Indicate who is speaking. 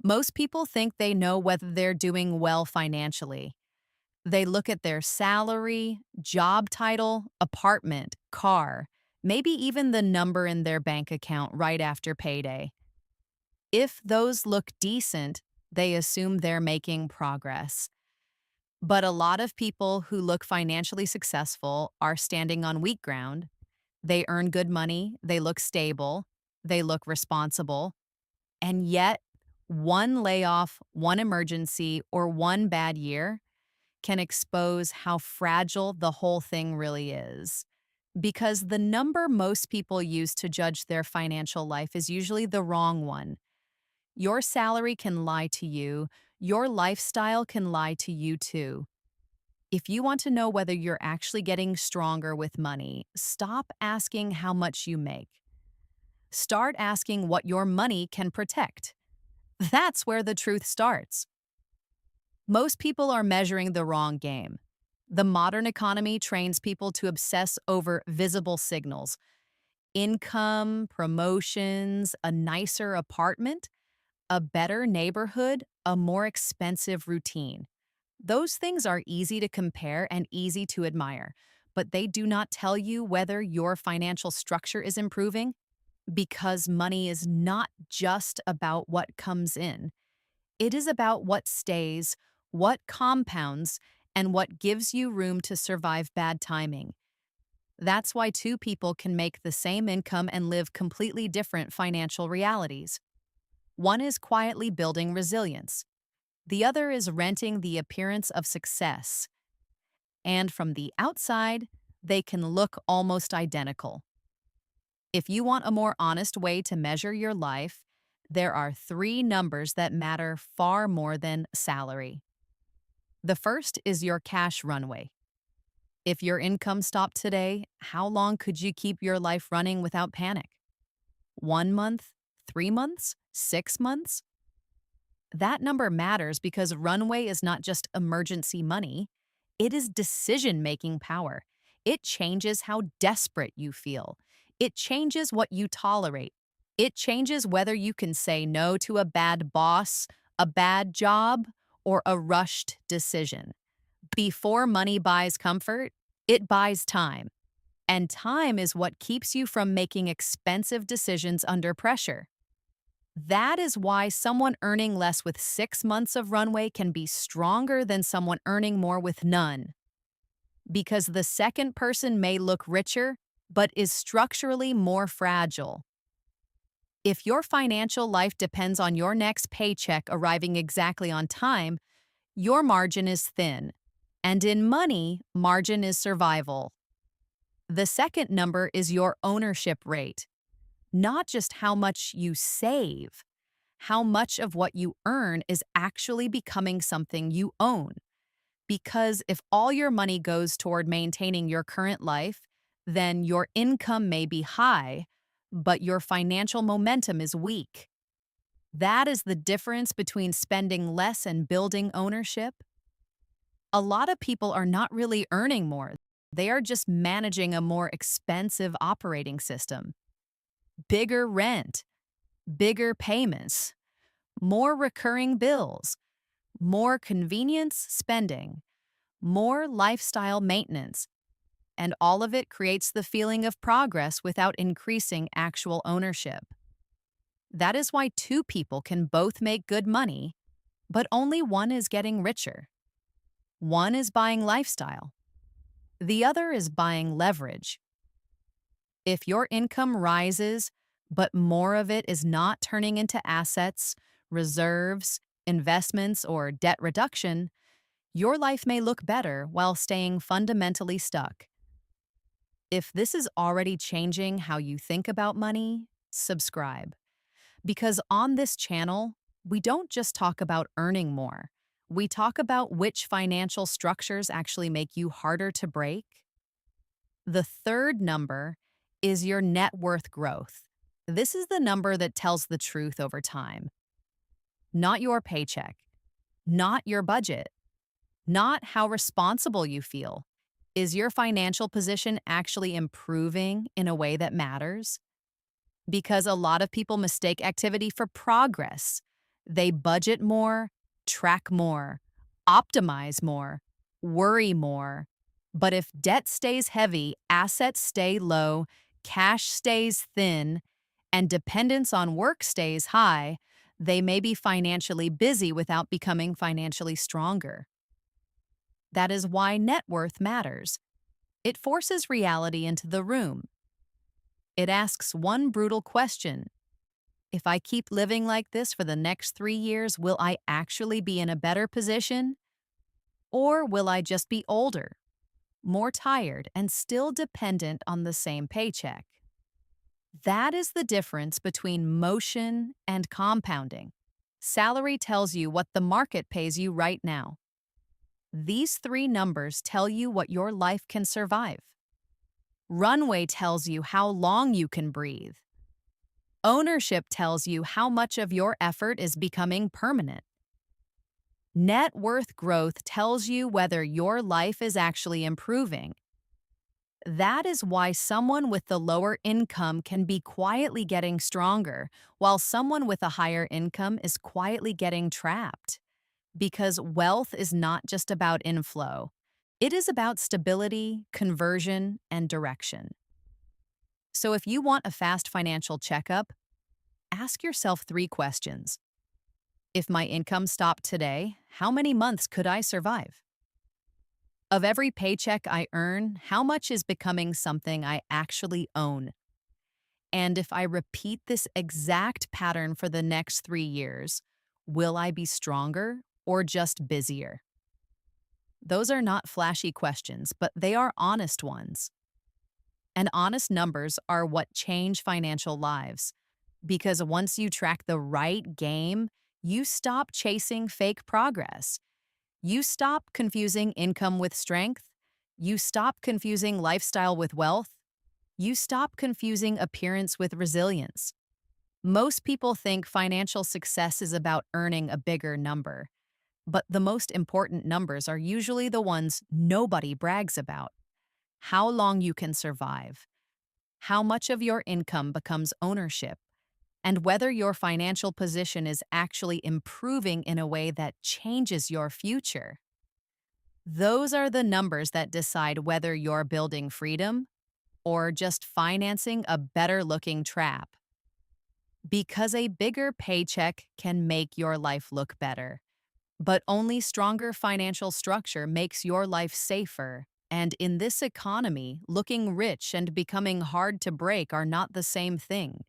Speaker 1: Most people think they know whether they're doing well financially. They look at their salary, job title, apartment, car, maybe even the number in their bank account right after payday. If those look decent, they assume they're making progress. But a lot of people who look financially successful are standing on weak ground. They earn good money, they look stable, they look responsible, and yet one layoff, one emergency, or one bad year can expose how fragile the whole thing really is. Because the number most people use to judge their financial life is usually the wrong one. Your salary can lie to you, your lifestyle can lie to you too. If you want to know whether you're actually getting stronger with money, stop asking how much you make. Start asking what your money can protect. That's where the truth starts. Most people are measuring the wrong game. The modern economy trains people to obsess over visible signals: income, promotions, a nicer apartment, a better neighborhood, a more expensive routine. Those things are easy to compare and easy to admire, but they do not tell you whether your financial structure is improving, because money is not just about what comes in. It is about what stays, what compounds, and what gives you room to survive bad timing. That's why two people can make the same income and live completely different financial realities. One is quietly building resilience. The other is renting the appearance of success. And from the outside, they can look almost identical. If you want a more honest way to measure your life, there are three numbers that matter far more than salary. The first is your cash runway. If your income stopped today, how long could you keep your life running without panic? 1 month? 3 months? 6 months? That number matters because runway is not just emergency money, it is decision-making power. It changes how desperate you feel. It changes what you tolerate. It changes whether you can say no to a bad boss, a bad job, or a rushed decision. Before money buys comfort, it buys time. And time is what keeps you from making expensive decisions under pressure. That is why someone earning less with 6 months of runway can be stronger than someone earning more with none. Because the second person may look richer, but is structurally more fragile. If your financial life depends on your next paycheck arriving exactly on time, your margin is thin. And in money, margin is survival. The second number is your ownership rate. Not just how much you save, how much of what you earn is actually becoming something you own. Because if all your money goes toward maintaining your current life, then your income may be high, but your financial momentum is weak. That is the difference between spending less and building ownership. A lot of people are not really earning more. They are just managing a more expensive operating system. Bigger rent, bigger payments, more recurring bills, more convenience spending, more lifestyle maintenance, and all of it creates the feeling of progress without increasing actual ownership. That is why two people can both make good money, but only one is getting richer. One is buying lifestyle. The other is buying leverage. If your income rises, but more of it is not turning into assets, reserves, investments, or debt reduction, your life may look better while staying fundamentally stuck. If this is already changing how you think about money, subscribe. Because on this channel, we don't just talk about earning more. We talk about which financial structures actually make you harder to break. The third number is your net worth growth. This is the number that tells the truth over time. Not your paycheck, not your budget, not how responsible you feel. Is your financial position actually improving in a way that matters? Because a lot of people mistake activity for progress. They budget more, track more, optimize more, worry more. But if debt stays heavy, assets stay low, cash stays thin, and dependence on work stays high, they may be financially busy without becoming financially stronger. That is why net worth matters. It forces reality into the room. It asks one brutal question: if I keep living like this for the next 3 years, will I actually be in a better position? Or will I just be older, more tired, and still dependent on the same paycheck? That is the difference between motion and compounding. Salary tells you what the market pays you right now. These three numbers tell you what your life can survive. Runway tells you how long you can breathe. Ownership tells you how much of your effort is becoming permanent. Net worth growth tells you whether your life is actually improving. That is why someone with the lower income can be quietly getting stronger, while someone with a higher income is quietly getting trapped. Because wealth is not just about inflow, it is about stability, conversion, and direction. So if you want a fast financial checkup, ask yourself 3 questions. If my income stopped today, how many months could I survive? Of every paycheck I earn, how much is becoming something I actually own? And if I repeat this exact pattern for the next 3 years, will I be stronger or just busier? Those are not flashy questions, but they are honest ones. And honest numbers are what change financial lives. Because once you track the right game, you stop chasing fake progress. You stop confusing income with strength. You stop confusing lifestyle with wealth. You stop confusing appearance with resilience. Most people think financial success is about earning a bigger number. But the most important numbers are usually the ones nobody brags about. How long you can survive, how much of your income becomes ownership, and whether your financial position is actually improving in a way that changes your future. Those are the numbers that decide whether you're building freedom or just financing a better-looking trap. Because a bigger paycheck can make your life look better. But only stronger financial structure makes your life safer. And in this economy, looking rich and becoming hard to break are not the same thing.